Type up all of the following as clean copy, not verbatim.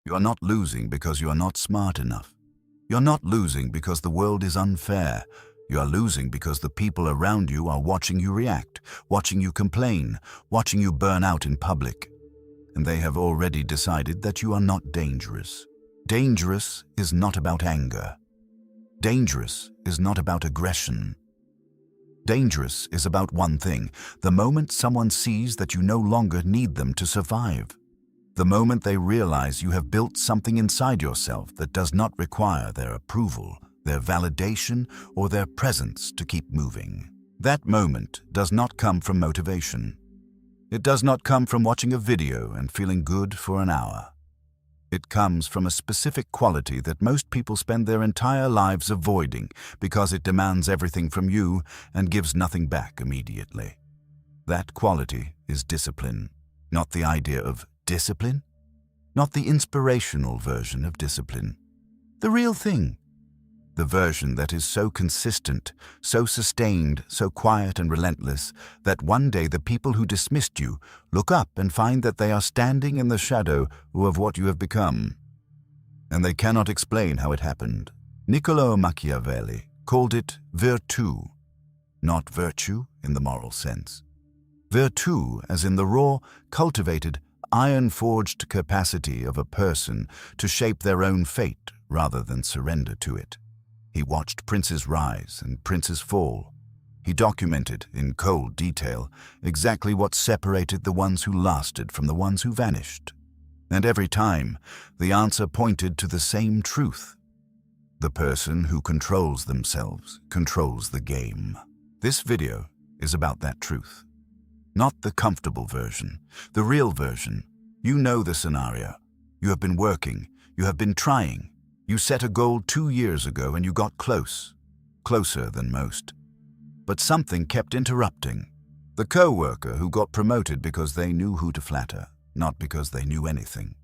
You are not losing because you are not smart enough. You're not losing because the world is unfair. You are losing because the people around you are watching you react, watching you complain, watching you burn out in public. And they have already decided that you are not dangerous. Dangerous is not about anger. Dangerous is not about aggression. Dangerous is about one thing: the moment someone sees that you no longer need them to survive. The moment they realize you have built something inside yourself that does not require their approval, their validation, or their presence to keep moving. That moment does not come from motivation. It does not come from watching a video and feeling good for an hour. It comes from a specific quality that most people spend their entire lives avoiding because it demands everything from you and gives nothing back immediately. That quality is discipline, not the idea of discipline, not the inspirational version of discipline. The real thing. The version that is so consistent, so sustained, so quiet and relentless that one day the people who dismissed you look up and find that they are standing in the shadow of what you have become. And they cannot explain how it happened. Niccolò Machiavelli called it virtù, not virtue in the moral sense. Virtù as in the raw, cultivated, iron-forged capacity of a person to shape their own fate rather than surrender to it. He watched princes rise and princes fall. He documented, in cold detail, exactly what separated the ones who lasted from the ones who vanished. And every time, the answer pointed to the same truth. The person who controls themselves controls the game. This video is about that truth. Not the comfortable version, the real version. You know the scenario. You have been working. You have been trying. You set a goal 2 years ago and you got close. Closer than most. But something kept interrupting. The co-worker who got promoted because they knew who to flatter, not because they knew anything.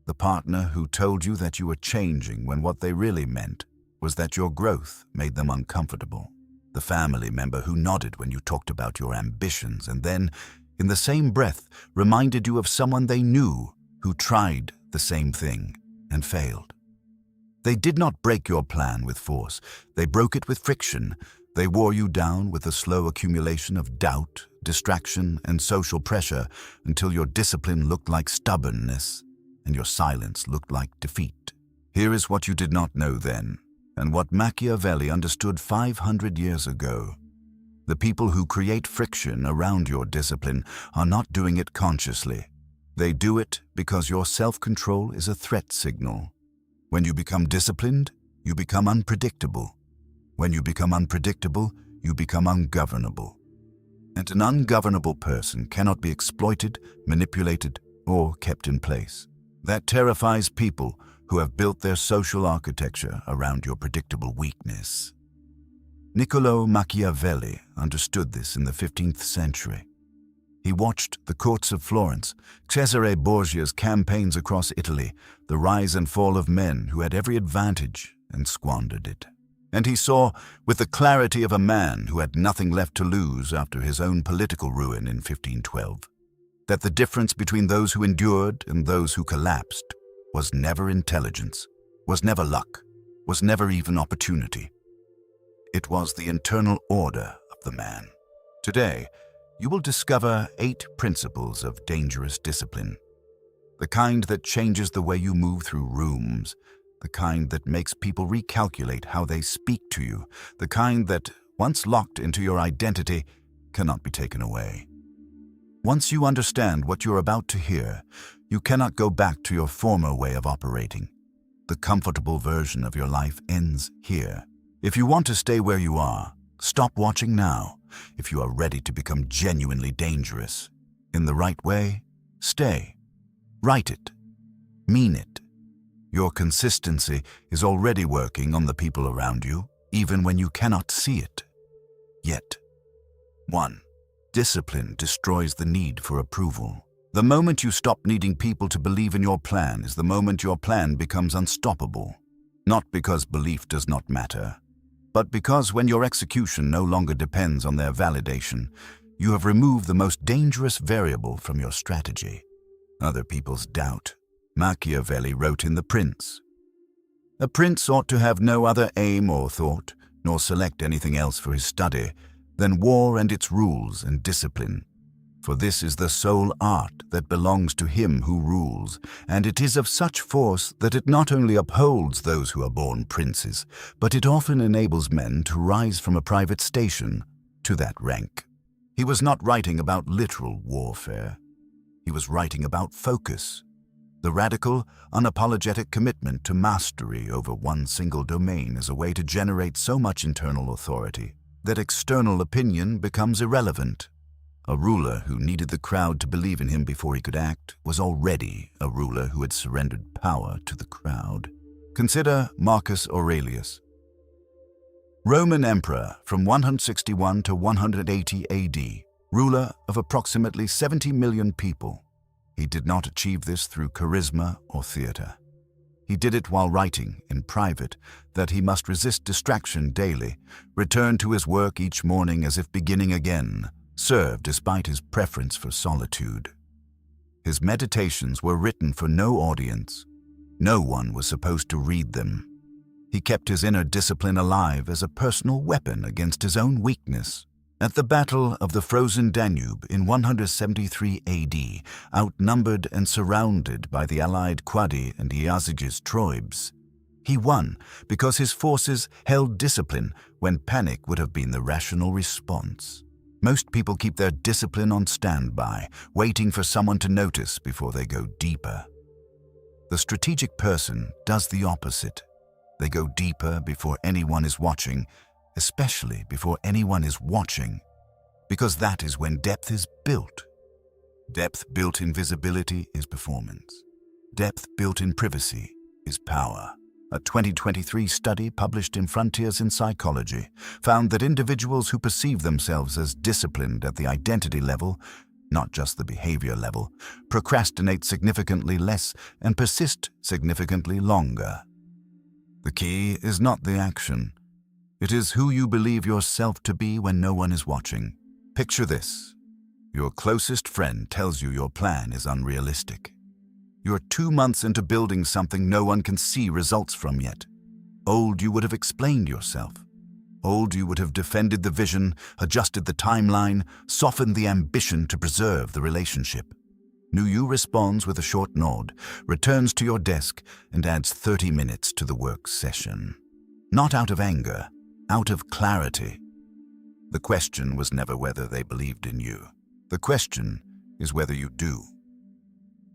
The partner who told you that you were changing when what they really meant was that your growth made them uncomfortable. The family member who nodded when you talked about your ambitions and then, in the same breath, reminded you of someone they knew who tried the same thing and failed. They did not break your plan with force. They broke it with friction. They wore you down with a slow accumulation of doubt, distraction, and social pressure until your discipline looked like stubbornness and your silence looked like defeat. Here is what you did not know then, and what Machiavelli understood 500 years ago. The people who create friction around your discipline are not doing it consciously. They do it because your self-control is a threat signal. When you become disciplined, you become unpredictable. When you become unpredictable, you become ungovernable. And an ungovernable person cannot be exploited, manipulated, or kept in place. That terrifies people who have built their social architecture around your predictable weakness. Niccolò Machiavelli understood this in the 15th century. He watched the courts of Florence, Cesare Borgia's campaigns across Italy, the rise and fall of men who had every advantage and squandered it. And he saw, with the clarity of a man who had nothing left to lose after his own political ruin in 1512, that the difference between those who endured and those who collapsed was never intelligence, was never luck, was never even opportunity. It was the internal order of the man. Today, you will discover 8 principles of dangerous discipline. The kind that changes the way you move through rooms, the kind that makes people recalculate how they speak to you, the kind that, once locked into your identity, cannot be taken away. Once you understand what you're about to hear, you cannot go back to your former way of operating. The comfortable version of your life ends here. If you want to stay where you are, stop watching now. If you are ready to become genuinely dangerous, in the right way, stay. Write it. Mean it. Your consistency is already working on the people around you, even when you cannot see it. Yet. 1. Discipline destroys the need for approval. The moment you stop needing people to believe in your plan is the moment your plan becomes unstoppable. Not because belief does not matter, but because when your execution no longer depends on their validation, you have removed the most dangerous variable from your strategy: other people's doubt. Machiavelli wrote in The Prince, "A prince ought to have no other aim or thought, nor select anything else for his study, than war and its rules and discipline. For this is the sole art that belongs to him who rules, and it is of such force that it not only upholds those who are born princes, but it often enables men to rise from a private station to that rank." He was not writing about literal warfare. He was writing about focus, the radical, unapologetic commitment to mastery over one single domain as a way to generate so much internal authority that external opinion becomes irrelevant. A ruler who needed the crowd to believe in him before he could act was already a ruler who had surrendered power to the crowd. Consider Marcus Aurelius, Roman emperor from 161 to 180 AD, ruler of approximately 70 million people. He did not achieve this through charisma or theater. He did it while writing, in private, that he must resist distraction daily, return to his work each morning as if beginning again, serve despite his preference for solitude. His meditations were written for no audience. No one was supposed to read them. He kept his inner discipline alive as a personal weapon against his own weakness. At the Battle of the Frozen Danube in 173 AD, outnumbered and surrounded by the allied Quadi and Iazyges tribes, he won because his forces held discipline when panic would have been the rational response. Most people keep their discipline on standby, waiting for someone to notice before they go deeper. The strategic person does the opposite. They go deeper before anyone is watching, especially before anyone is watching, because that is when depth is built. Depth built in visibility is performance. Depth built in privacy is power. A 2023 study published in Frontiers in Psychology found that individuals who perceive themselves as disciplined at the identity level, not just the behavior level, procrastinate significantly less and persist significantly longer. The key is not the action. It is who you believe yourself to be when no one is watching. Picture this. Your closest friend tells you your plan is unrealistic. You're 2 months into building something no one can see results from yet. Old, you would have explained yourself. Old, you would have defended the vision, adjusted the timeline, softened the ambition to preserve the relationship. New you responds with a short nod, returns to your desk, and adds 30 minutes to the work session. Not out of anger, out of clarity. The question was never whether they believed in you. The question is whether you do.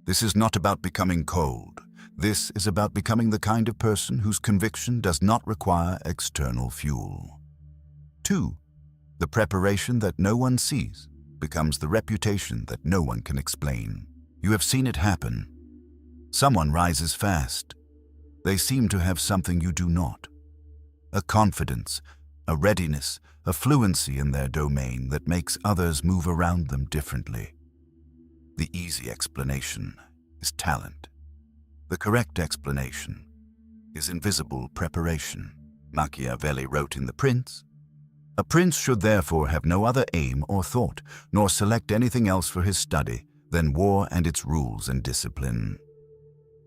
This is not about becoming cold. This is about becoming the kind of person whose conviction does not require external fuel. 2. The preparation that no one sees becomes the reputation that no one can explain. You have seen it happen. Someone rises fast. They seem to have something you do not. A confidence, a readiness, a fluency in their domain that makes others move around them differently. The easy explanation is talent. The correct explanation is invisible preparation. Machiavelli wrote in The Prince, "A prince should therefore have no other aim or thought, nor select anything else for his study than war and its rules and discipline."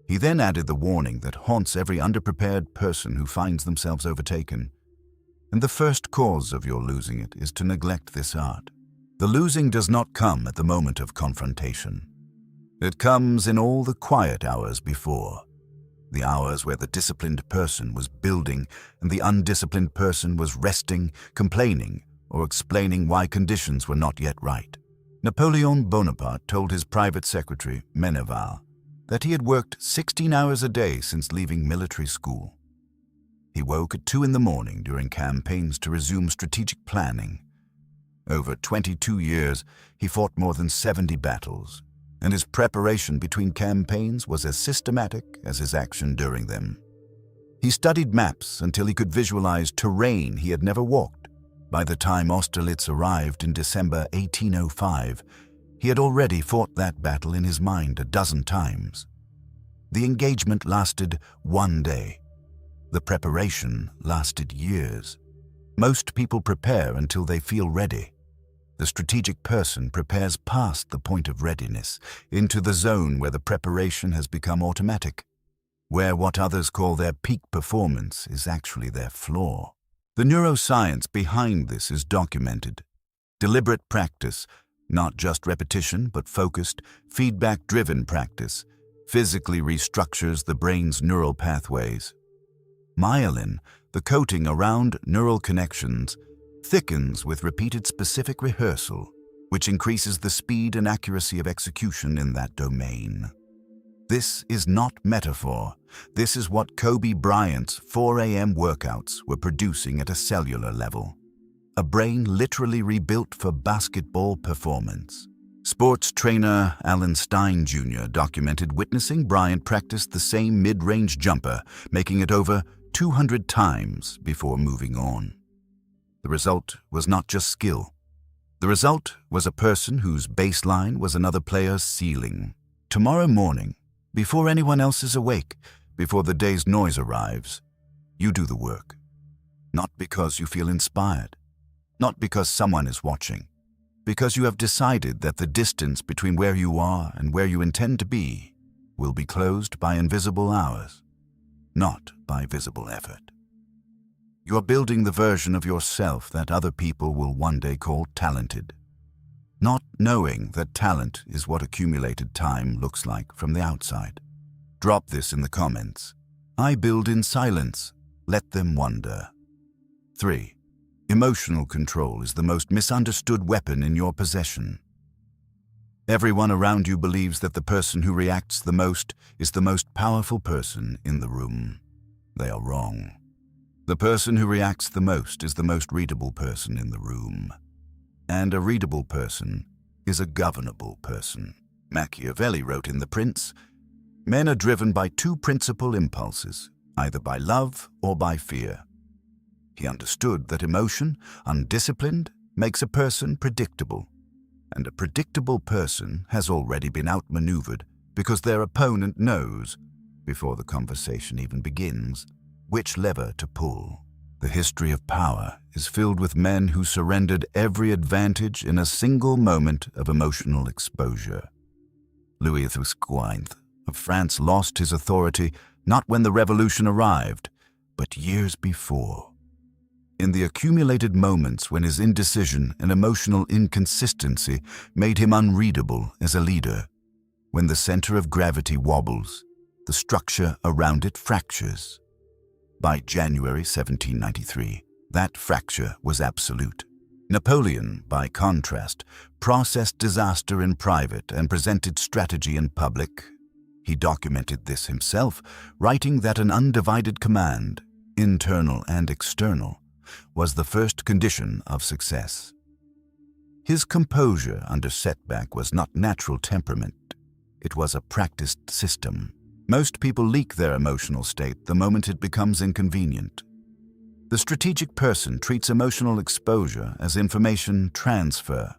He then added the warning that haunts every underprepared person who finds themselves overtaken. And the first cause of your losing it is to neglect this art. The losing does not come at the moment of confrontation. It comes in all the quiet hours before, the hours where the disciplined person was building and the undisciplined person was resting, complaining, or explaining why conditions were not yet right. Napoleon Bonaparte told his private secretary, Meneval, that he had worked 16 hours a day since leaving military school. He woke at 2 in the morning during campaigns to resume strategic planning. Over 22 years, he fought more than 70 battles, and his preparation between campaigns was as systematic as his action during them. He studied maps until he could visualize terrain he had never walked. By the time Austerlitz arrived in December 1805, he had already fought that battle in his mind a dozen times. The engagement lasted 1 day. The preparation lasted years. Most people prepare until they feel ready. The strategic person prepares past the point of readiness, into the zone where the preparation has become automatic, where what others call their peak performance is actually their flaw. The neuroscience behind this is documented. Deliberate practice, not just repetition but focused, feedback-driven practice, physically restructures the brain's neural pathways. Myelin, the coating around neural connections, thickens with repeated specific rehearsal, which increases the speed and accuracy of execution in that domain. This is not metaphor. This is what Kobe Bryant's 4 a.m. workouts were producing at a cellular level. A brain literally rebuilt for basketball performance. Sports trainer Alan Stein Jr. documented witnessing Bryant practice the same mid-range jumper, making it over 200 times before moving on. The result was not just skill. The result was a person whose baseline was another player's ceiling. Tomorrow morning, before anyone else is awake, before the day's noise arrives, you do the work. Not because you feel inspired, not because someone is watching, because you have decided that the distance between where you are and where you intend to be will be closed by invisible hours, not by visible effort. You are building the version of yourself that other people will one day call talented, not knowing that talent is what accumulated time looks like from the outside. Drop this in the comments. I build in silence. Let them wonder. 3. Emotional control is the most misunderstood weapon in your possession. Everyone around you believes that the person who reacts the most is the most powerful person in the room. They are wrong. The person who reacts the most is the most readable person in the room. And a readable person is a governable person. Machiavelli wrote in The Prince, "Men are driven by two principal impulses, either by love or by fear." He understood that emotion, undisciplined, makes a person predictable. And a predictable person has already been outmaneuvered because their opponent knows, before the conversation even begins, which lever to pull. The history of power is filled with men who surrendered every advantage in a single moment of emotional exposure. Louis XV of France lost his authority not when the revolution arrived, but years before. In the accumulated moments when his indecision and emotional inconsistency made him unreadable as a leader. When the center of gravity wobbles, the structure around it fractures. By January 1793, that fracture was absolute. Napoleon, by contrast, processed disaster in private and presented strategy in public. He documented this himself, writing that an undivided command, internal and external, was the first condition of success. His composure under setback was not natural temperament. It was a practiced system. Most people leak their emotional state the moment it becomes inconvenient. The strategic person treats emotional exposure as information transfer,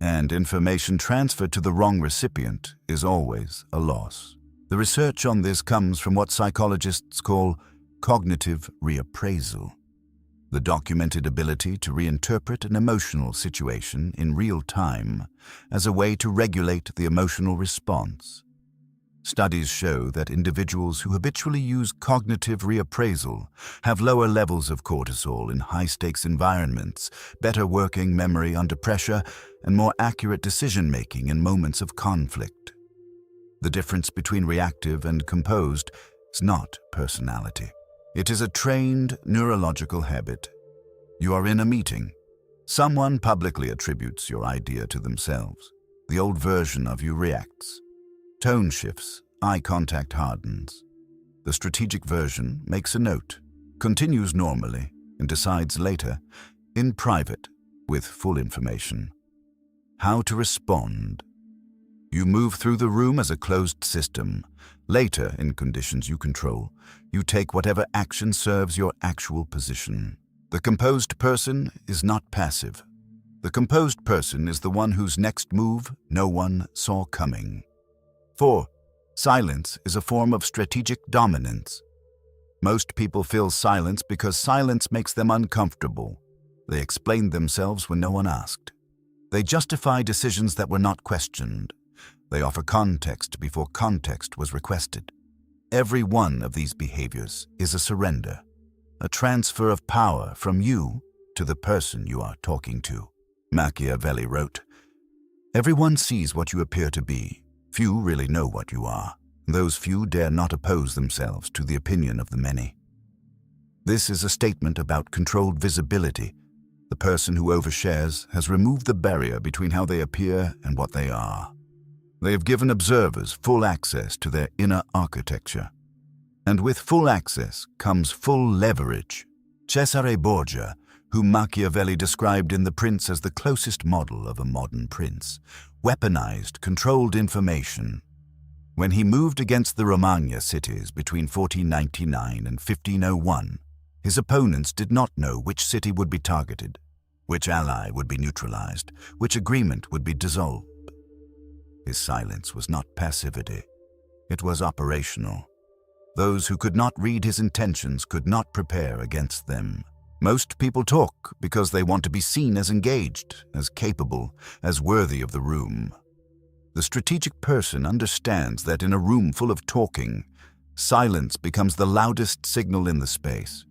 and information transferred to the wrong recipient is always a loss. The research on this comes from what psychologists call cognitive reappraisal, the documented ability to reinterpret an emotional situation in real time as a way to regulate the emotional response. Studies show that individuals who habitually use cognitive reappraisal have lower levels of cortisol in high-stakes environments, better working memory under pressure, and more accurate decision-making in moments of conflict. The difference between reactive and composed is not personality. It is a trained neurological habit. You are in a meeting. Someone publicly attributes your idea to themselves. The old version of you reacts. Tone shifts, eye contact hardens. The strategic version makes a note, continues normally, and decides later, in private, with full information, how to respond. You move through the room as a closed system. Later, in conditions you control, you take whatever action serves your actual position. The composed person is not passive. The composed person is the one whose next move no one saw coming. 4. Silence is a form of strategic dominance. Most people fill silence because silence makes them uncomfortable. They explain themselves when no one asked. They justify decisions that were not questioned. They offer context before context was requested. Every one of these behaviors is a surrender, a transfer of power from you to the person you are talking to. Machiavelli wrote, "Everyone sees what you appear to be. Few really know what you are. Those few dare not oppose themselves to the opinion of the many." This is a statement about controlled visibility. The person who overshares has removed the barrier between how they appear and what they are. They have given observers full access to their inner architecture. And with full access comes full leverage. Cesare Borgia, whom Machiavelli described in The Prince as the closest model of a modern prince, weaponized controlled information. When he moved against the Romagna cities between 1499 and 1501, his opponents did not know which city would be targeted, which ally would be neutralized, which agreement would be dissolved. His silence was not passivity. It was operational. Those who could not read his intentions could not prepare against them. Most people talk because they want to be seen as engaged, as capable, as worthy of the room. The strategic person understands that in a room full of talking, silence becomes the loudest signal in the space.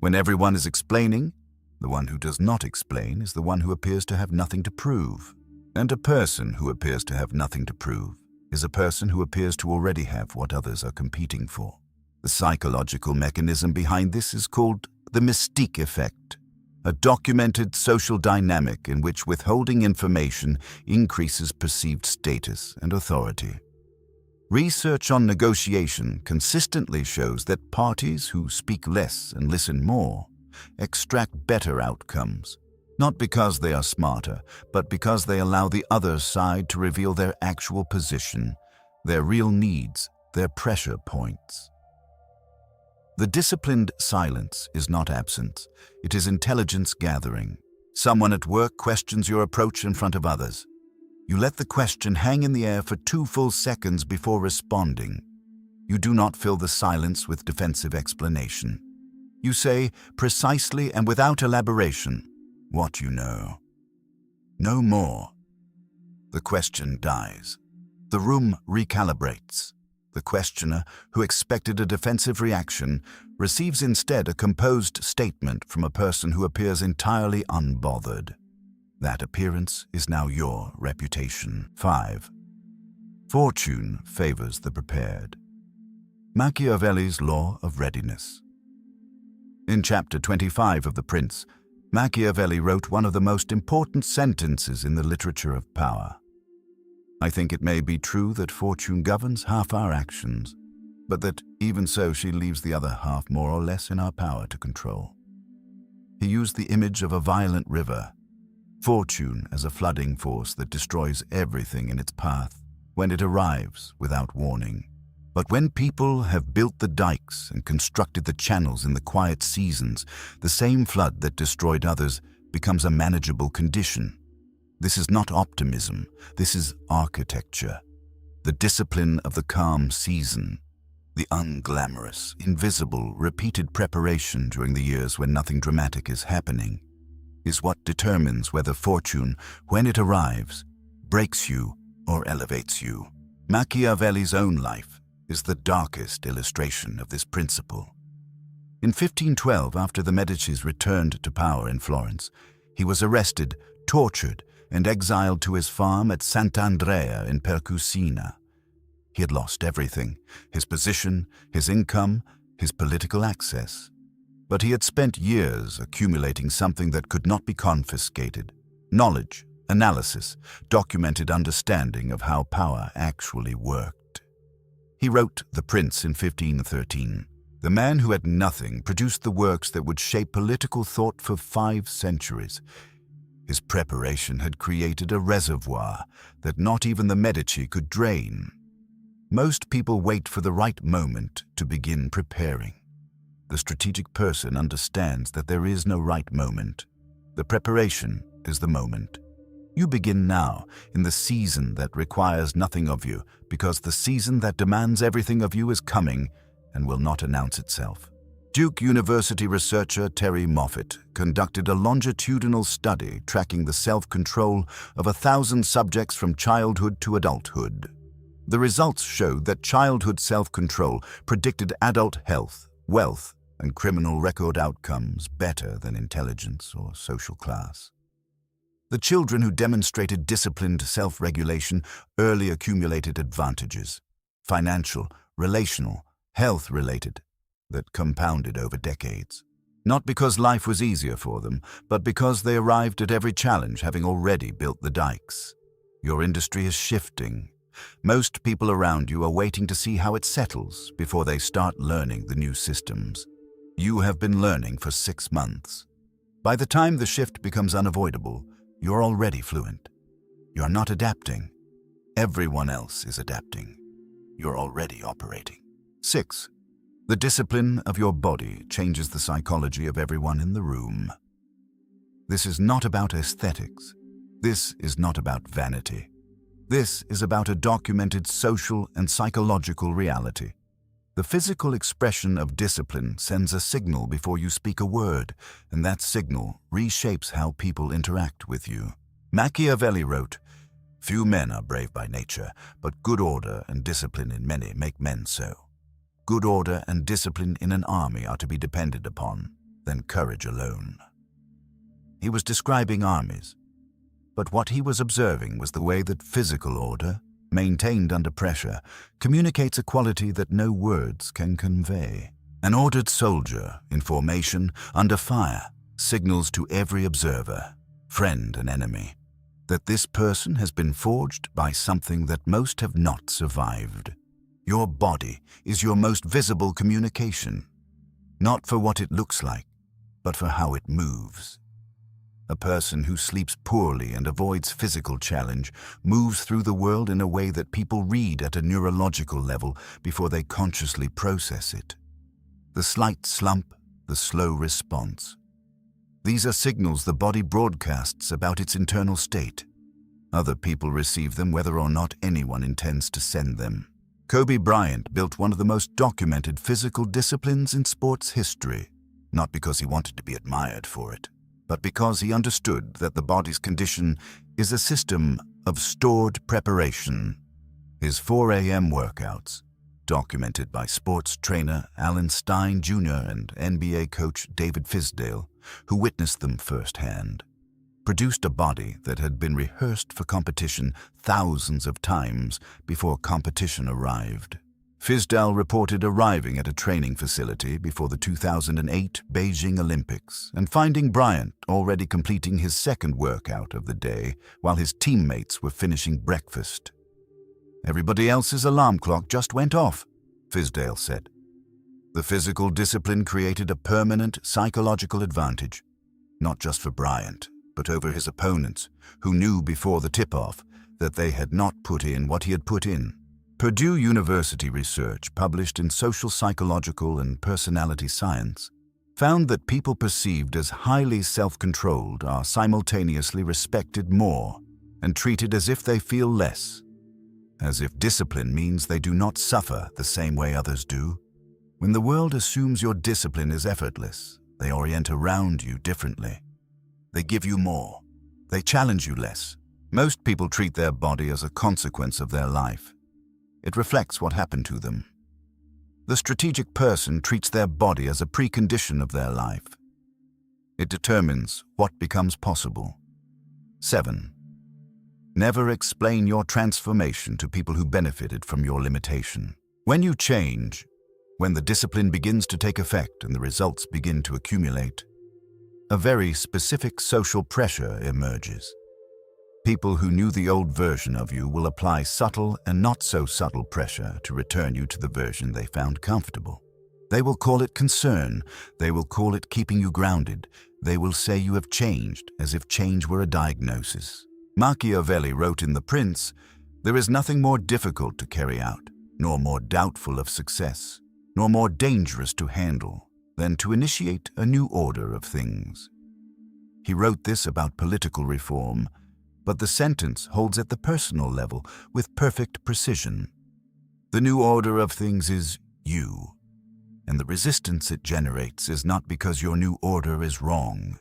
When everyone is explaining, the one who does not explain is the one who appears to have nothing to prove. And a person who appears to have nothing to prove is a person who appears to already have what others are competing for. The psychological mechanism behind this is called the mystique effect, a documented social dynamic in which withholding information increases perceived status and authority. Research on negotiation consistently shows that parties who speak less and listen more extract better outcomes, not because they are smarter, but because they allow the other side to reveal their actual position, their real needs, their pressure points. The disciplined silence is not absence, it is intelligence gathering. Someone at work questions your approach in front of others. You let the question hang in the air for 2 full seconds before responding. You do not fill the silence with defensive explanation. You say, precisely and without elaboration, what you know. No more. The question dies. The room recalibrates. The questioner, who expected a defensive reaction, receives instead a composed statement from a person who appears entirely unbothered. That appearance is now your reputation. 5. Fortune favors the prepared. Machiavelli's law of readiness. In chapter 25 of The Prince, Machiavelli wrote one of the most important sentences in the literature of power. I think it may be true that fortune governs half our actions, but that even so she leaves the other half more or less in our power to control. He used the image of a violent river, fortune as a flooding force that destroys everything in its path when it arrives without warning. But when people have built the dikes and constructed the channels in the quiet seasons, the same flood that destroyed others becomes a manageable condition. This is not optimism, this is architecture. The discipline of the calm season, the unglamorous, invisible, repeated preparation during the years when nothing dramatic is happening, is what determines whether fortune, when it arrives, breaks you or elevates you. Machiavelli's own life is the darkest illustration of this principle. In 1512, after the Medicis returned to power in Florence, he was arrested, tortured, and exiled to his farm at Sant'Andrea in Percusina. He had lost everything, his position, his income, his political access. But he had spent years accumulating something that could not be confiscated: knowledge, analysis, documented understanding of how power actually worked. He wrote The Prince in 1513. The man who had nothing produced the works that would shape political thought for 5 centuries. His preparation had created a reservoir that not even the Medici could drain. Most people wait for the right moment to begin preparing. The strategic person understands that there is no right moment. The preparation is the moment. You begin now, in the season that requires nothing of you, because the season that demands everything of you is coming and will not announce itself. Duke University researcher Terry Moffat conducted a longitudinal study tracking the self-control of 1,000 subjects from childhood to adulthood. The results showed that childhood self-control predicted adult health, wealth, and criminal record outcomes better than intelligence or social class. The children who demonstrated disciplined self-regulation early accumulated advantages, financial, relational, health-related, that compounded over decades. Not because life was easier for them, but because they arrived at every challenge having already built the dikes. Your industry is shifting. Most people around you are waiting to see how it settles before they start learning the new systems. You have been learning for 6 months. By the time the shift becomes unavoidable, you're already fluent. You're not adapting. Everyone else is adapting. You're already operating. 6. The discipline of your body changes the psychology of everyone in the room. This is not about aesthetics. This is not about vanity. This is about a documented social and psychological reality. The physical expression of discipline sends a signal before you speak a word, and that signal reshapes how people interact with you. Machiavelli wrote, "Few men are brave by nature, but good order and discipline in many make men so. Good order and discipline in an army are to be depended upon, than courage alone." He was describing armies, but what he was observing was the way that physical order, maintained under pressure, communicates a quality that no words can convey. An ordered soldier, in formation, under fire, signals to every observer, friend and enemy, that this person has been forged by something that most have not survived. Your body is your most visible communication, not for what it looks like, but for how it moves. A person who sleeps poorly and avoids physical challenge moves through the world in a way that people read at a neurological level before they consciously process it. The slight slump, the slow response. These are signals the body broadcasts about its internal state. Other people receive them whether or not anyone intends to send them. Kobe Bryant built one of the most documented physical disciplines in sports history, not because he wanted to be admired for it, but because he understood that the body's condition is a system of stored preparation. His 4 a.m. workouts, documented by sports trainer Alan Stein Jr. and NBA coach David Fisdale, who witnessed them firsthand, produced a body that had been rehearsed for competition thousands of times before competition arrived. Fisdale reported arriving at a training facility before the 2008 Beijing Olympics and finding Bryant already completing his second workout of the day while his teammates were finishing breakfast. "Everybody else's alarm clock just went off," Fisdale said. The physical discipline created a permanent psychological advantage, not just for Bryant, but over his opponents, who knew before the tip-off that they had not put in what he had put in. Purdue University research published in Social Psychological and Personality Science found that people perceived as highly self-controlled are simultaneously respected more and treated as if they feel less, as if discipline means they do not suffer the same way others do. When the world assumes your discipline is effortless, they orient around you differently. They give you more. They challenge you less. Most people treat their body as a consequence of their life. It reflects what happened to them. The strategic person treats their body as a precondition of their life. It determines what becomes possible. 7. Never explain your transformation to people who benefited from your limitation. When you change, when the discipline begins to take effect and the results begin to accumulate, a very specific social pressure emerges. People who knew the old version of you will apply subtle and not so subtle pressure to return you to the version they found comfortable. They will call it concern. They will call it keeping you grounded. They will say you have changed, as if change were a diagnosis. Machiavelli wrote in The Prince, "There is nothing more difficult to carry out, nor more doubtful of success, nor more dangerous to handle, than to initiate a new order of things." He wrote this about political reform, but the sentence holds at the personal level with perfect precision. The new order of things is you, and the resistance it generates is not because your new order is wrong.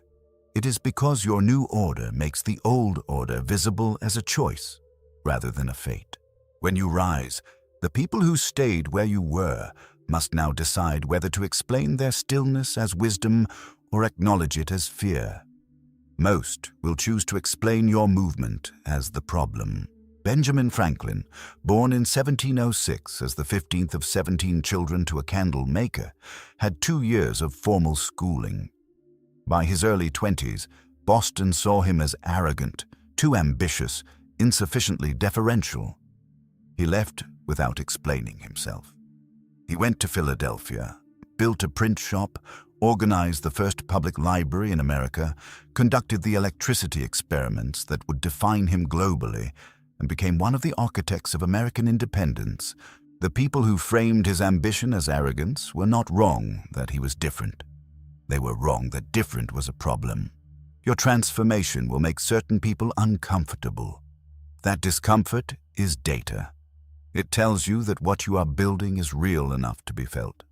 It is because your new order makes the old order visible as a choice rather than a fate. When you rise, the people who stayed where you were must now decide whether to explain their stillness as wisdom or acknowledge it as fear. Most will choose to explain your movement as the problem. Benjamin Franklin, born in 1706 as the 15th of 17 children to a candle maker, had 2 years of formal schooling. By his early 20s, Boston saw him as arrogant, too ambitious, insufficiently deferential. He left without explaining himself. He went to Philadelphia, built a print shop, organized the first public library in America, conducted the electricity experiments that would define him globally, and became one of the architects of American independence. The people who framed his ambition as arrogance were not wrong that he was different. They were wrong that different was a problem. Your transformation will make certain people uncomfortable. That discomfort is data. It tells you that what you are building is real enough to be felt.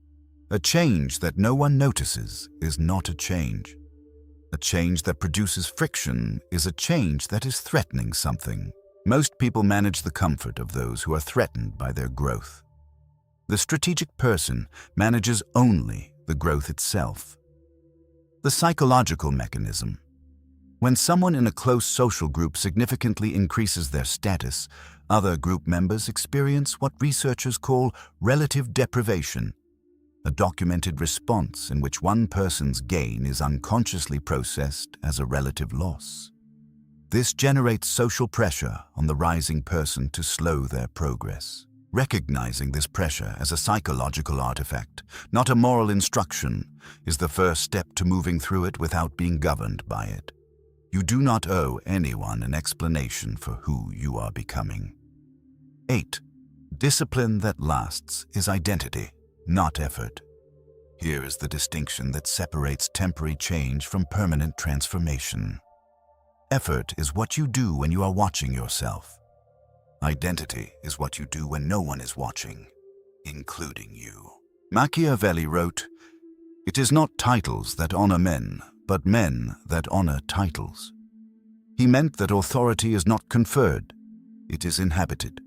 A change that no one notices is not a change. A change that produces friction is a change that is threatening something. Most people manage the comfort of those who are threatened by their growth. The strategic person manages only the growth itself. The psychological mechanism. When someone in a close social group significantly increases their status, other group members experience what researchers call relative deprivation, a documented response in which one person's gain is unconsciously processed as a relative loss. This generates social pressure on the rising person to slow their progress. Recognizing this pressure as a psychological artifact, not a moral instruction, is the first step to moving through it without being governed by it. You do not owe anyone an explanation for who you are becoming. 8. Discipline that lasts is identity, not effort. Here is the distinction that separates temporary change from permanent transformation. Effort is what you do when you are watching yourself. Identity is what you do when no one is watching, including you. Machiavelli wrote, "It is not titles that honor men, but men that honor titles." He meant that authority is not conferred, it is inhabited.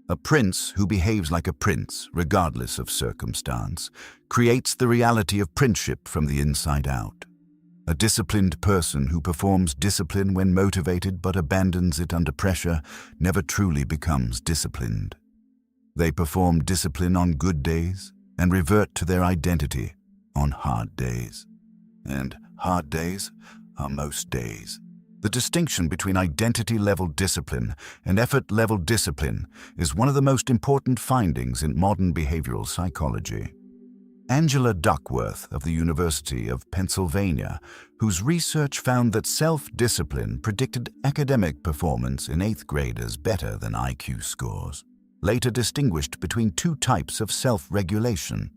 A prince who behaves like a prince, regardless of circumstance, creates the reality of princeship from the inside out. A disciplined person who performs discipline when motivated but abandons it under pressure never truly becomes disciplined. They perform discipline on good days and revert to their identity on hard days. And hard days are most days. The distinction between identity-level discipline and effort-level discipline is one of the most important findings in modern behavioral psychology. Angela Duckworth of the University of Pennsylvania, whose research found that self-discipline predicted academic performance in 8th graders better than IQ scores, later distinguished between 2 types of self-regulation: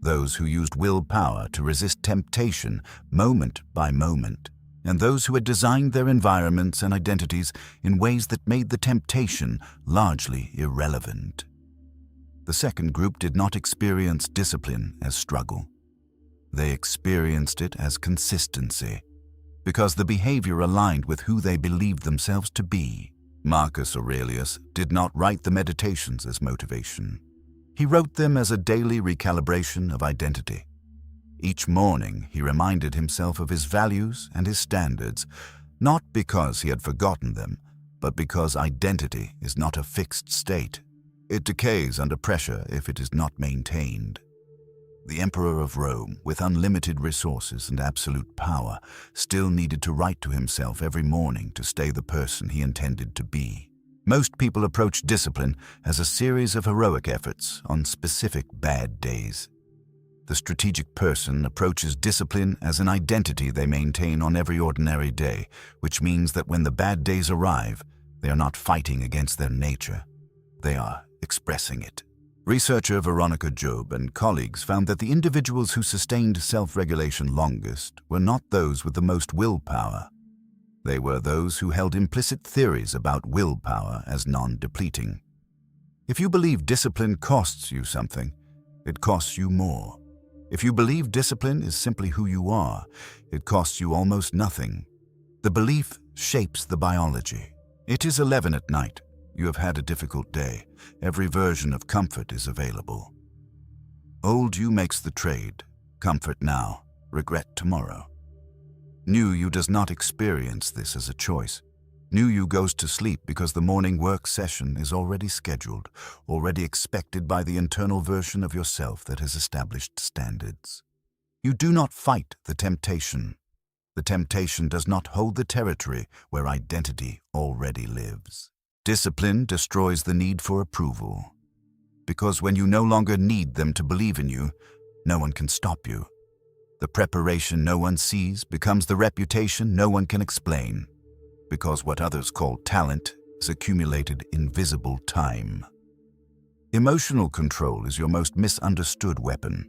those who used willpower to resist temptation moment by moment, and those who had designed their environments and identities in ways that made the temptation largely irrelevant. The second group did not experience discipline as struggle. They experienced it as consistency, because the behavior aligned with who they believed themselves to be. Marcus Aurelius did not write the Meditations as motivation. He wrote them as a daily recalibration of identity. Each morning, he reminded himself of his values and his standards, not because he had forgotten them, but because identity is not a fixed state. It decays under pressure if it is not maintained. The Emperor of Rome, with unlimited resources and absolute power, still needed to write to himself every morning to stay the person he intended to be. Most people approach discipline as a series of heroic efforts on specific bad days. The strategic person approaches discipline as an identity they maintain on every ordinary day, which means that when the bad days arrive, they are not fighting against their nature. They are expressing it. Researcher Veronica Job and colleagues found that the individuals who sustained self-regulation longest were not those with the most willpower. They were those who held implicit theories about willpower as non-depleting. If you believe discipline costs you something, it costs you more. If you believe discipline is simply who you are, it costs you almost nothing. The belief shapes the biology. It is 11 at night. You have had a difficult day. Every version of comfort is available. Old you makes the trade. Comfort now, regret tomorrow. New you does not experience this as a choice. New you goes to sleep because the morning work session is already scheduled, already expected by the internal version of yourself that has established standards. You do not fight the temptation. The temptation does not hold the territory where identity already lives. Discipline destroys the need for approval. Because when you no longer need them to believe in you, no one can stop you. The preparation no one sees becomes the reputation no one can explain. Because what others call talent is accumulated in visible time. Emotional control is your most misunderstood weapon,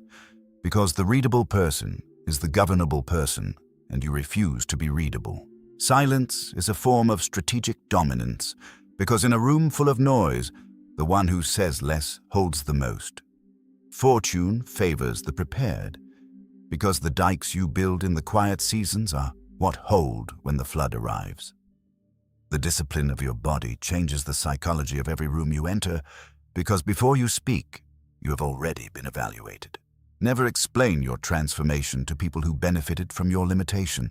because the readable person is the governable person, and you refuse to be readable. Silence is a form of strategic dominance, because in a room full of noise, the one who says less holds the most. Fortune favors the prepared, because the dikes you build in the quiet seasons are what hold when the flood arrives. The discipline of your body changes the psychology of every room you enter, because before you speak, you have already been evaluated. Never explain your transformation to people who benefited from your limitation,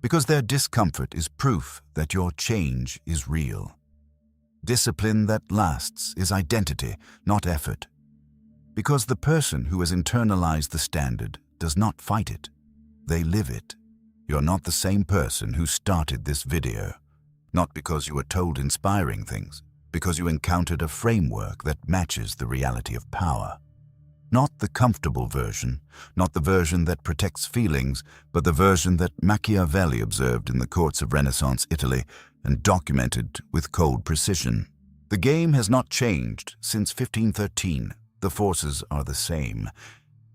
because their discomfort is proof that your change is real. Discipline that lasts is identity, not effort, because the person who has internalized the standard does not fight it. They live it. You're not the same person who started this video. Not because you were told inspiring things, because you encountered a framework that matches the reality of power. Not the comfortable version, not the version that protects feelings, but the version that Machiavelli observed in the courts of Renaissance Italy and documented with cold precision. The game has not changed since 1513. The forces are the same.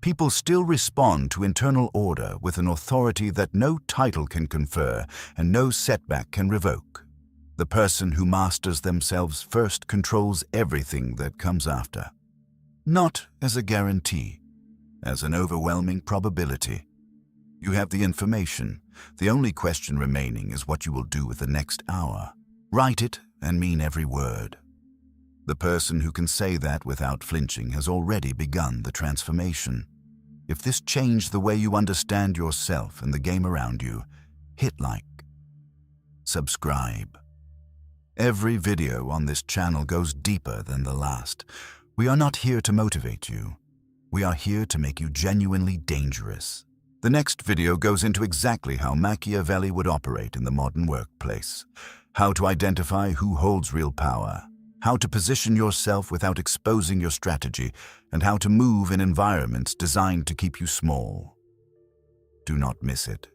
People still respond to internal order with an authority that no title can confer and no setback can revoke. The person who masters themselves first controls everything that comes after. Not as a guarantee, as an overwhelming probability. You have the information. The only question remaining is what you will do with the next hour. Write it and mean every word. The person who can say that without flinching has already begun the transformation. If this changed the way you understand yourself and the game around you, hit like. Subscribe. Every video on this channel goes deeper than the last. We are not here to motivate you. We are here to make you genuinely dangerous. The next video goes into exactly how Machiavelli would operate in the modern workplace, how to identify who holds real power, how to position yourself without exposing your strategy, and how to move in environments designed to keep you small. Do not miss it.